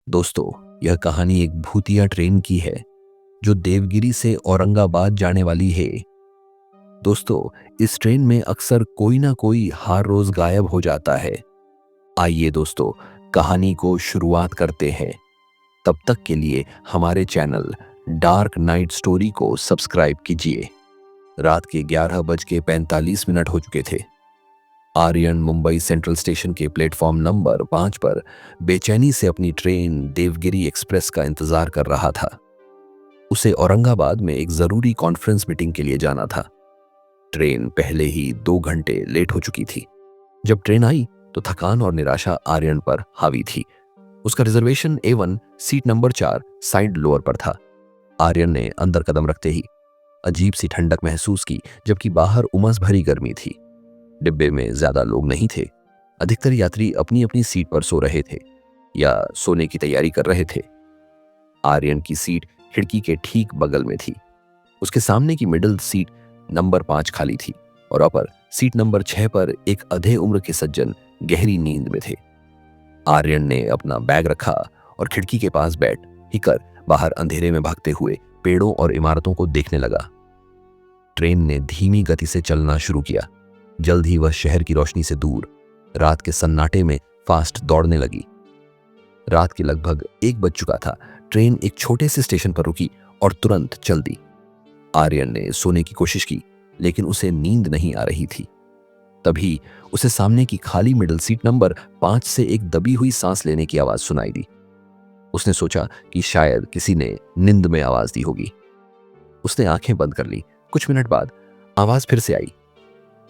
दोस्तों, यह कहानी एक भूतिया ट्रेन की है जो देवगिरी से औरंगाबाद जाने वाली है। दोस्तों, इस ट्रेन में अक्सर कोई ना कोई हर रोज गायब हो जाता है। आइए दोस्तों, कहानी को शुरुआत करते हैं। तब तक के लिए हमारे चैनल डार्क नाइट स्टोरी को सब्सक्राइब कीजिए। रात के 11:45 हो चुके थे। आर्यन मुंबई सेंट्रल स्टेशन के प्लेटफॉर्म नंबर 5 पर बेचैनी से अपनी ट्रेन देवगिरी एक्सप्रेस का इंतजार कर रहा था। उसे औरंगाबाद में एक जरूरी कॉन्फ्रेंस मीटिंग के लिए जाना था। ट्रेन पहले ही 2 घंटे लेट हो चुकी थी। जब ट्रेन आई तो थकान और निराशा आर्यन पर हावी थी। उसका reservation A1 seat number 4 side lower पर था। आर्यन ने अंदर कदम रखते ही अजीब सी ठंडक महसूस की, जबकि बाहर उमस भरी गर्मी थी। डिब्बे में ज्यादा लोग नहीं थे। अधिकतर यात्री अपनी अपनी सीट पर सो रहे थे या सोने की तैयारी कर रहे थे। आर्यन की सीट खिड़की के ठीक बगल में थी। उसके सामने की मिडिल सीट नंबर 5 खाली थी और अपर सीट नंबर 6 पर एक अधे उम्र के सज्जन गहरी नींद में थे। आर्यन ने अपना बैग रखा और खिड़की के पास बैठ ही कर बाहर अंधेरे में भागते हुए पेड़ों और इमारतों को देखने लगा। ट्रेन ने धीमी गति से चलना शुरू किया। जल्द ही वह शहर की रोशनी से दूर रात के सन्नाटे में फास्ट दौड़ने लगी। रात के लगभग 1 बज चुका था। ट्रेन एक छोटे से स्टेशन पर रुकी और तुरंत चल दी। आर्यन ने सोने की कोशिश की, लेकिन उसे नींद नहीं आ रही थी। तभी उसे सामने की खाली मिडिल सीट नंबर 5 से एक दबी हुई सांस लेने की आवाज सुनाई दी। उसने सोचा कि शायद किसी ने नींद में आवाज दी होगी। उसने आंखें बंद कर ली। कुछ मिनट बाद आवाज फिर से आई।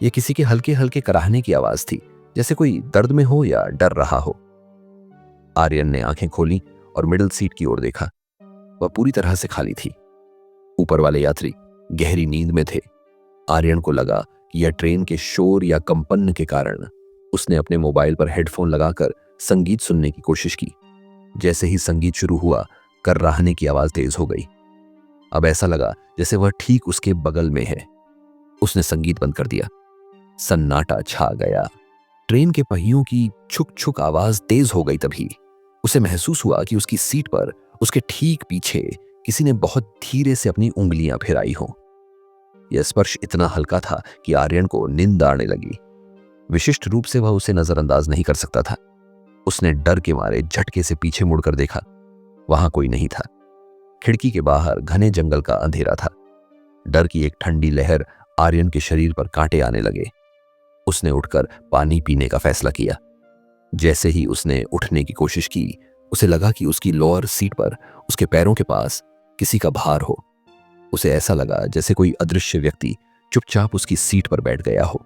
यह किसी के हल्के हल्के कराहने की आवाज थी, जैसे कोई दर्द में हो या डर रहा हो। आर्यन ने आंखें खोली और मिडिल सीट की ओर देखा। वह पूरी तरह से खाली थी। ऊपर वाले यात्री गहरी नींद में थे। आर्यन को लगा कि यह ट्रेन के शोर या कंपन के कारण। उसने अपने मोबाइल पर हेडफोन लगाकर संगीत सुनने की कोशिश की। जैसे ही संगीत शुरू हुआ, कर्राहने की आवाज तेज हो गई। अब ऐसा लगा जैसे वह ठीक उसके बगल में है। उसने संगीत बंद कर दिया। सन्नाटा छा गया। ट्रेन के पहियों की छुक छुक आवाज तेज हो गई। तभी उसे महसूस हुआ कि उसकी सीट पर उसके ठीक पीछे किसी ने बहुत धीरे से अपनी उंगलियां फिराई हों। यह स्पर्श इतना हल्का था कि आर्यन को नींद आने लगी। विशिष्ट रूप से वह उसे नजरअंदाज नहीं कर सकता था। उसने डर के मारे झटके से पीछे मुड़कर देखा। वहां कोई नहीं था। खिड़की के बाहर घने जंगल का अंधेरा था। डर की एक ठंडी लहर आर्यन के शरीर पर कांटे आने लगे। उसने उठकर पानी पीने का फैसला किया। जैसे ही उसने उठने की कोशिश की, उसे लगा कि उसकी लोअर सीट पर उसके पैरों के पास किसी का भार हो। उसे ऐसा लगा जैसे कोई अदृश्य व्यक्ति चुपचाप उसकी सीट पर बैठ गया हो।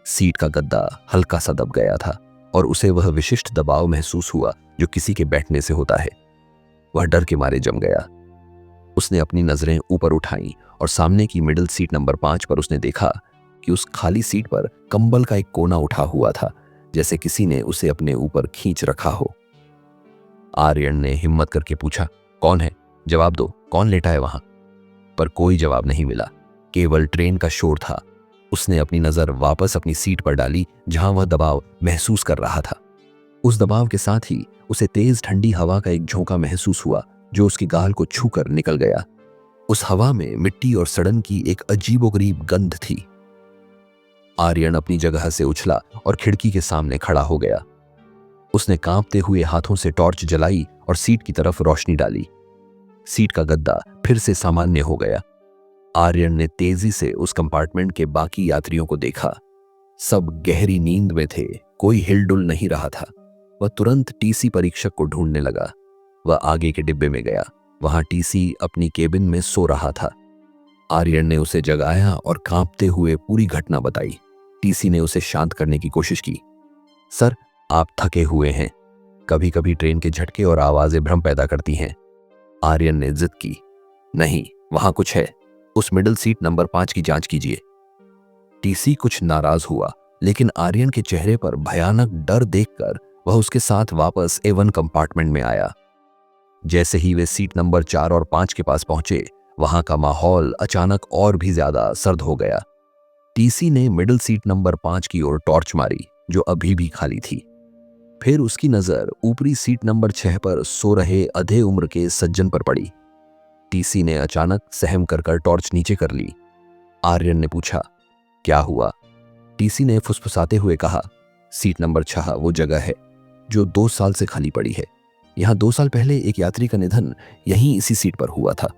सीट का गद्दा हल्का सा दब गया था और उसे वह विशिष्ट दबाव महसूस हुआ जो किसी के बैठने से होता है। वह डर के मारे जम गया। उसने अपनी नजरें ऊपर उठाई और सामने की मिडिल सीट नंबर 5 पर उसने देखा कि उस खाली सीट पर कंबल का एक कोना उठा हुआ था, जैसे किसी ने उसे अपने ऊपर खींच रखा हो। आर्यन ने हिम्मत करके पूछा, कौन है? जवाब दो, कौन लेटा है वहां? पर कोई जवाब नहीं मिला। केवल ट्रेन का शोर था। उसने अपनी नजर वापस अपनी सीट पर डाली, जहां वह दबाव महसूस कर रहा था। उस दबाव के साथ ही उसे तेज ठंडी हवा का एक झोंका महसूस हुआ, जो उसकी गाल को छूकर निकल गया। उस हवा में मिट्टी और सड़न की एक अजीबोगरीब गंध थी। आर्यन अपनी जगह से उछला और खिड़की के सामने खड़ा हो गया। उसने कांपते हुए हाथों से टॉर्च जलाई और सीट की तरफ रोशनी डाली। सीट का गद्दा फिर से सामान्य हो गया। आर्यन ने तेजी से उस कंपार्टमेंट के बाकी यात्रियों को देखा। सब गहरी नींद में थे। कोई हिलडुल नहीं रहा था। वह तुरंत टीसी परीक्षक को ढूंढने लगा। वह आगे के डिब्बे में गया। वहां टीसी अपनी केबिन में सो रहा था। आर्यन ने उसे जगाया और कांपते हुए पूरी घटना बताई। टीसी ने उसे शांत करने की कोशिश की। सर, आप थके हुए हैं। कभी कभी ट्रेन के झटके और आवाजें भ्रम पैदा करती हैं। आर्यन ने जिद की। नहीं, वहां कुछ है। उस मिडिल सीट नंबर 5 की जांच कीजिए। टीसी कुछ नाराज हुआ, लेकिन आर्यन के चेहरे पर भयानक डर देखकर वह उसके साथ वापस A1 कंपार्टमेंट में आया। जैसे ही वे सीट नंबर 4 और 5 के पास पहुंचे, वहां का माहौल अचानक और भी ज्यादा सर्द हो गया। टीसी ने मिडिल सीट नंबर 5 की ओर टॉर्च मारी, जो अभी भी खाली थी। फिर उसकी नजर ऊपरी सीट नंबर 6 पर सो रहे आधे उम्र के सज्जन पर पड़ी। टीसी ने अचानक सहम कर टॉर्च नीचे कर ली। आर्यन ने पूछा, क्या हुआ? टीसी ने फुसफुसाते हुए कहा, सीट नंबर 6 वो जगह है जो 2 साल से खाली पड़ी है। यहां 2 साल पहले एक यात्री का निधन यहीं इसी सीट पर हुआ था।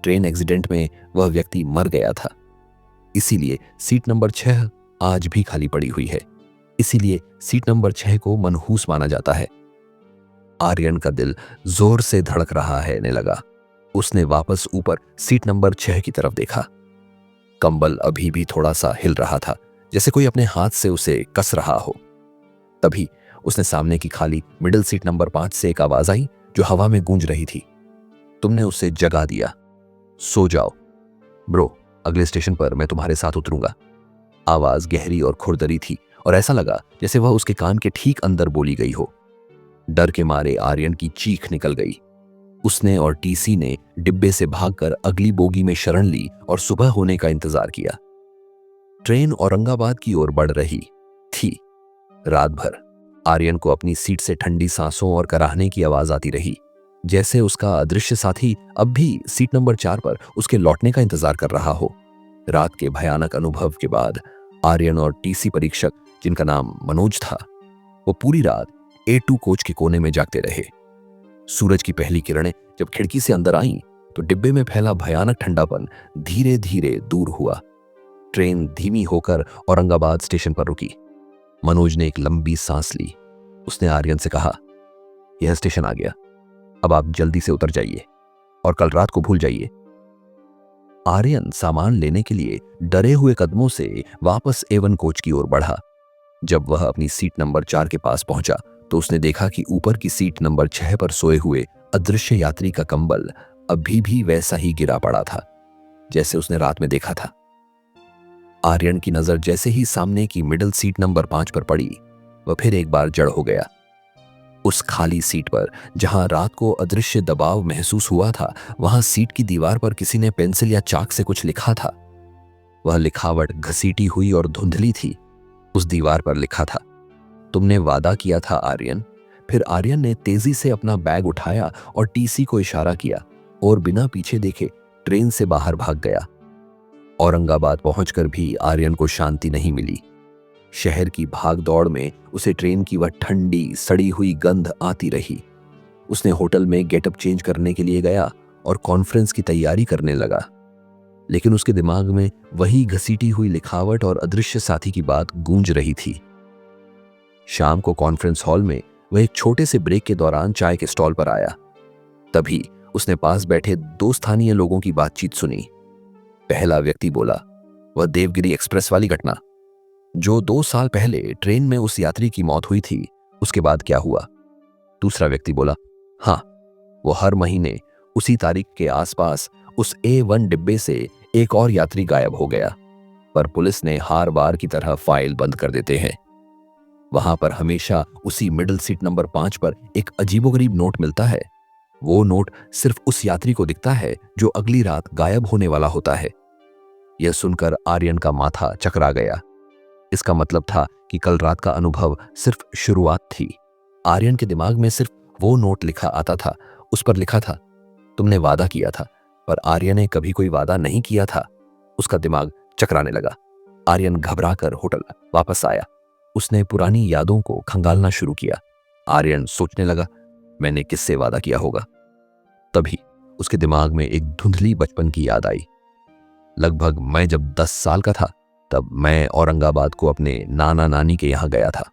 ट्रेन एक्सीडेंट में वह व्यक्ति मर गया था, इसीलिए सीट नंबर 6 आज भी खाली पड़ी हुई है। इसीलिए सीट नंबर 6 को मनहूस माना जाता है। आर्यन का दिल जोर से धड़क रहा है ने लगा। उसने वापस ऊपर सीट नंबर 6 की तरफ देखा। कंबल अभी भी थोड़ा सा हिल रहा था, जैसे कोई अपने हाथ से उसे कस रहा हो। तभी उसने सामने की खाली मिडिल सीट नंबर 5 से एक आवाज आई जो हवा में गूंज रही थी। तुमने उसे जगा दिया, सो जाओ ब्रो, अगले स्टेशन पर मैं तुम्हारे साथ उतरूंगा। आवाज गहरी और खुरदरी थी और ऐसा लगा जैसे वह उसके कान के ठीक अंदर बोली गई हो। डर के मारे आर्यन की चीख निकल गई। उसने और टीसी ने डिब्बे से भागकर अगली बोगी में शरण ली और सुबह होने का इंतजार किया। ट्रेन औरंगाबाद की ओर बढ़ रही थी। रात भर आर्यन को अपनी सीट से ठंडी सांसों और कराहने की आवाज आती रही, जैसे उसका अदृश्य साथी अब भी सीट नंबर 4 पर उसके लौटने का इंतजार कर रहा हो। रात के भयानक अनुभव के बाद आर्यन और टीसी परीक्षक, जिनका नाम मनोज था, वो पूरी रात A2 कोच के कोने में जागते रहे। सूरज की पहली किरणें जब खिड़की से अंदर आईं, तो डिब्बे में फैला भयानक ठंडापन धीरे धीरे दूर हुआ। ट्रेन धीमी होकर औरंगाबाद स्टेशन पर रुकी। मनोज ने एक लंबी सांस ली। उसने आर्यन से कहा, यह स्टेशन आ गया, अब आप जल्दी से उतर जाइए और कल रात को भूल जाइए। आर्यन सामान लेने के लिए डरे हुए कदमों से वापस A1 कोच की ओर बढ़ा। जब वह अपनी सीट नंबर 4 के पास पहुंचा तो उसने देखा कि ऊपर की सीट नंबर 6 पर सोए हुए अदृश्य यात्री का कंबल अभी भी वैसा ही गिरा पड़ा था जैसे उसने रात में देखा था। आर्यन की नजर जैसे ही सामने की मिडिल सीट नंबर 5 पर पड़ी, वह फिर एक बार जड़ हो गया। उस खाली सीट पर जहां रात को अदृश्य दबाव महसूस हुआ था, वहां सीट की दीवार पर किसी ने पेंसिल या चाक से कुछ लिखा था। वह लिखावट घसीटी हुई और धुंधली थी। उस दीवार पर लिखा था, तुमने वादा किया था आर्यन। फिर आर्यन ने तेजी से अपना बैग उठाया और टीसी को इशारा किया और बिना पीछे देखे ट्रेन से बाहर भाग गया। औरंगाबाद पहुंचकर भी आर्यन को शांति नहीं मिली। शहर की भागदौड़ में उसे ट्रेन की वह ठंडी सड़ी हुई गंध आती रही। उसने होटल में गेटअप चेंज करने के लिए गया और कॉन्फ्रेंस की तैयारी करने लगा, लेकिन उसके दिमाग में वही घसीटी हुई लिखावट और अदृश्य साथी की बात गूंज रही थी। शाम को कॉन्फ्रेंस हॉल में वह एक छोटे से ब्रेक के दौरान चाय के स्टॉल पर आया। तभी उसने पास बैठे 2 स्थानीय लोगों की बातचीत सुनी। पहला व्यक्ति बोला, वह देवगिरी एक्सप्रेस वाली घटना जो 2 साल पहले ट्रेन में उस यात्री की मौत हुई थी, उसके बाद क्या हुआ? दूसरा व्यक्ति बोला, हाँ, वो हर महीने उसी तारीख के आसपास उस A1 डिब्बे से एक और यात्री गायब हो गया, पर पुलिस ने हर बार की तरह फाइल बंद कर देते हैं। वहां पर हमेशा उसी मिडिल सीट नंबर 5 पर एक अजीबोगरीब नोट मिलता है। वो नोट सिर्फ उस यात्री को दिखता है जो अगली रात गायब होने वाला होता है। यह सुनकर आर्यन का माथा चकरा गया। इसका मतलब था कि कल रात का अनुभव सिर्फ शुरुआत थी। आर्यन के दिमाग में सिर्फ वो नोट लिखा आता था। उस पर लिखा था, तुमने वादा किया था, पर आर्यन ने कभी कोई वादा नहीं किया था। उसका दिमाग चकराने लगा। आर्यन घबराकर होटल वापस आया। उसने पुरानी यादों को खंगालना शुरू किया। आर्यन सोचने लगा, मैंने किससे वादा किया होगा? तभी उसके दिमाग में एक धुंधली बचपन की याद आई। लगभग मैं जब 10 साल का था, तब मैं औरंगाबाद को अपने नाना नानी के यहाँ गया था।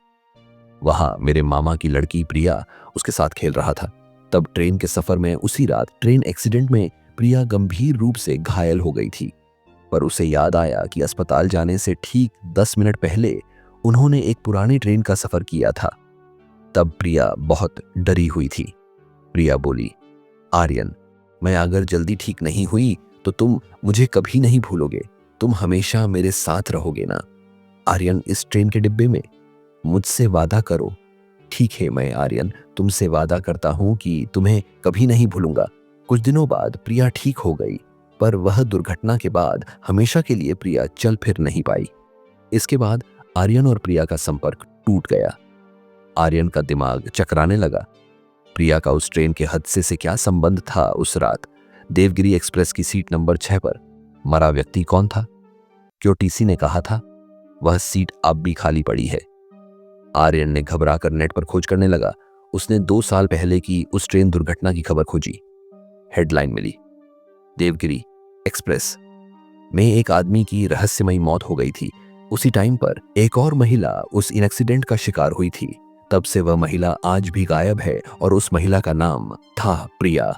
वहां मेरे मामा की लड़की प्रिया उसके साथ खेल रहा था। तब ट्रेन के सफर में उसी रात ट्रेन एक्सीडेंट में प्रिया गंभीर रूप से घायल हो गई थी, पर उसे याद आया कि अस्पताल जाने से ठीक 10 मिनट पहले उन्होंने एक पुरानी ट्रेन का सफर किया था। तब प्रिया बहुत डरी हुई थी। प्रिया बोली, आर्यन, मैं अगर जल्दी ठीक नहीं हुई तो तुम मुझे कभी नहीं भूलोगे। तुम हमेशा मेरे साथ रहोगे ना? आर्यन, इस ट्रेन के डिब्बे में मुझसे वादा करो। ठीक है, मैं आर्यन तुमसे वादा करता हूं कि तुम्हें कभी नहीं भूलूंगा। कुछ दिनों बाद प्रिया ठीक हो गई, पर वह दुर्घटना के बाद हमेशा के लिए प्रिया चल फिर नहीं पाई। इसके बाद आर्यन और प्रिया का संपर्क टूट गया। आर्यन का दिमाग चकराने लगा। प्रिया का उस ट्रेन के हादसे से क्या संबंध था? उस रात देवगिरी एक्सप्रेस की सीट नंबर 6 पर मरा व्यक्ति कौन था? क्यों टीसी ने कहा था वह सीट अब भी खाली पड़ी है? आर्यन ने घबराकर नेट पर खोज करने लगा। उसने 2 साल पहले की उस ट्रेन दुर्घटना की खबर खोजी। हेडलाइन मिली, देवगिरी एक्सप्रेस में एक आदमी की रहस्यमयी मौत हो गई थी। उसी टाइम पर एक और महिला उस एक्सीडेंट का शिकार हुई थी। तब से वह महिला आज भी गायब है और उस महिला का नाम था प्रिया।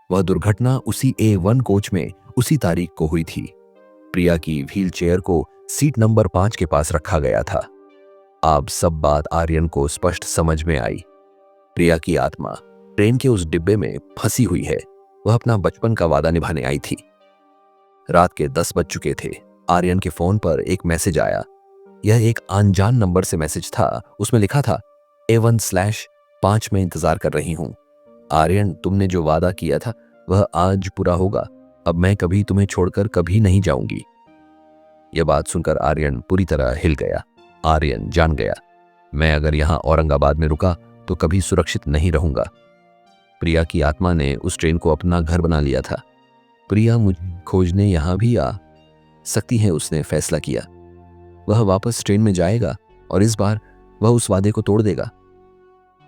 वह दुर्घटना उसी A1 कोच में उसी तारीख को हुई थी। प्रिया की व्हील चेयर को सीट नंबर 5 के पास रखा गया था। अब सब बात आर्यन को स्पष्ट समझ में आई। प्रिया की आत्मा ट्रेन के उस डिब्बे में फंसी हुई है। वह अपना बचपन का वादा निभाने आई थी। रात के 10 बज चुके थे। आर्यन के फोन पर एक मैसेज आया। यह एक अनजान नंबर से मैसेज था। उसमें लिखा था, A1/5 में इंतजार कर रही हूं। आर्यन, तुमने जो वादा किया था वह आज पूरा होगा। अब मैं कभी तुम्हें छोड़कर कभी नहीं जाऊंगी। यह बात सुनकर आर्यन पूरी तरह हिल गया। आर्यन जान गया, मैं अगर यहां औरंगाबाद में रुका तो कभी सुरक्षित नहीं रहूंगा। प्रिया की आत्मा ने उस ट्रेन को अपना घर बना लिया था। प्रिया मुझे खोजने यहां भी आ सकती है, उसने फैसला किया। वह वापस ट्रेन में जाएगा और इस बार वह उस वादे को तोड़ देगा।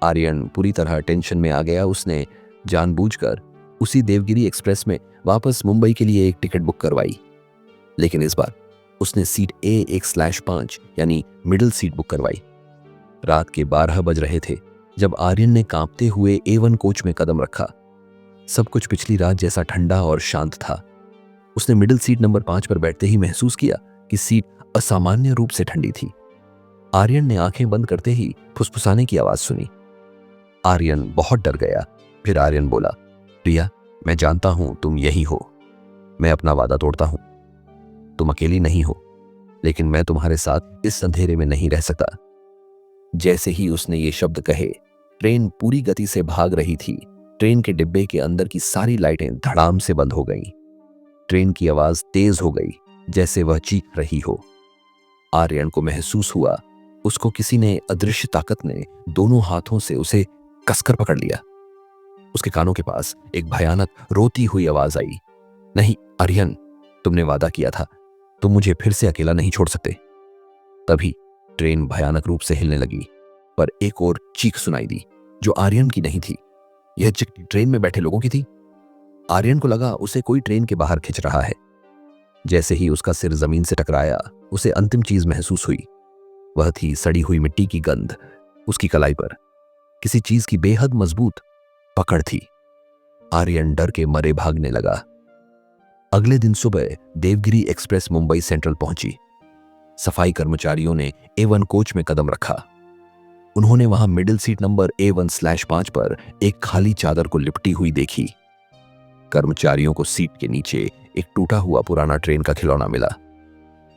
आर्यन पूरी तरह टेंशन में आ गया। उसने जानबूझकर उसी देवगिरी एक्सप्रेस में वापस मुंबई के लिए एक टिकट बुक करवाई, लेकिन इस बार उसने सीट A1/5 यानी मिडिल सीट बुक करवाई। रात के 12 बज रहे थे जब आर्यन ने कांपते हुए A1 कोच में कदम रखा। सब कुछ पिछली रात जैसा ठंडा और शांत था। उसने मिडिल सीट नंबर 5 पर बैठते ही महसूस किया कि सीट असामान्य रूप से ठंडी थी। आर्यन ने आंखें बंद करते ही फुसफुसाने की आवाज सुनी। आर्यन बहुत डर गया। फिर आर्यन बोला, प्रिया, मैं जानता हूं तुम यही हो। मैं अपना वादा तोड़ता हूं। तुम अकेली नहीं हो, लेकिन मैं तुम्हारे साथ इस अंधेरे में नहीं रह सकता। जैसे ही उसने ये शब्द कहे, ट्रेन पूरी गति से भाग रही थी। ट्रेन के डिब्बे के अंदर की सारी लाइटें धड़ाम से बंद हो गईं। ट्रेन की आवाज तेज हो गई, जैसे वह चीख रही हो। आर्यन को महसूस हुआ उसको किसी ने, अदृश्य ताकत ने दोनों हाथों से उसे कसकर पकड़ लिया। उसके कानों के पास एक भयानक रोती हुई आवाज आई, नहीं आर्यन, तुमने वादा किया था, तुम मुझे फिर से अकेला नहीं छोड़ सकते। तभी ट्रेन भयानक रूप से हिलने लगी, पर एक और चीख सुनाई दी जो आर्यन की नहीं थी। यह चीख ट्रेन में बैठे लोगों की थी। आर्यन को लगा उसे कोई ट्रेन के बाहर खींच रहा है। जैसे ही उसका सिर जमीन से टकराया, उसे अंतिम चीज महसूस हुई। वह थी सड़ी हुई मिट्टी की गंध। उसकी कलाई पर किसी चीज की बेहद मजबूत पकड़ थी। आर्यन डर के मरे भागने लगा। अगले दिन सुबह देवगिरी एक्सप्रेस मुंबई सेंट्रल पहुंची। सफाई कर्मचारियों ने A1 कोच में कदम रखा। उन्होंने वहां मिडिल सीट नंबर A1/5 पर एक खाली चादर को लिपटी हुई देखी। कर्मचारियों को सीट के नीचे एक टूटा हुआ पुराना ट्रेन का खिलौना मिला।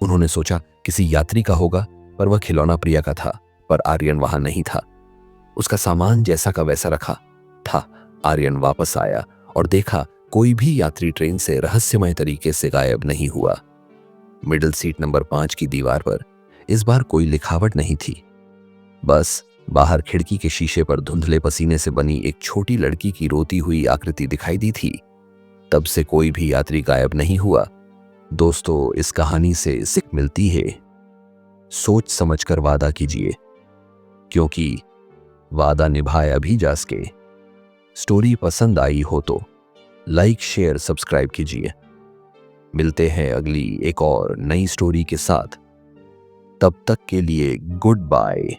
उन्होंने सोचा किसी यात्री का होगा, पर वह खिलौना प्रिया का था। पर आर्यन वहां नहीं था। उसका सामान जैसा का वैसा रखा था। आर्यन वापस आया और देखा कोई भी यात्री ट्रेन से रहस्यमय तरीके से गायब नहीं हुआ। मिडिल सीट नंबर 5 की दीवार पर इस बार कोई लिखावट नहीं थी। बस बाहर खिड़की के शीशे पर धुंधले पसीने से बनी एक छोटी लड़की की रोती हुई आकृति दिखाई दी थी। तब से कोई भी यात्री गायब नहीं हुआ। दोस्तों, इस कहानी से सीख मिलती है, सोच समझकर वादा कीजिए, क्योंकि वादा निभाया भी जा सके। स्टोरी पसंद आई हो तो लाइक, शेयर, सब्सक्राइब कीजिए। मिलते हैं अगली एक और नई स्टोरी के साथ। तब तक के लिए गुड बाय।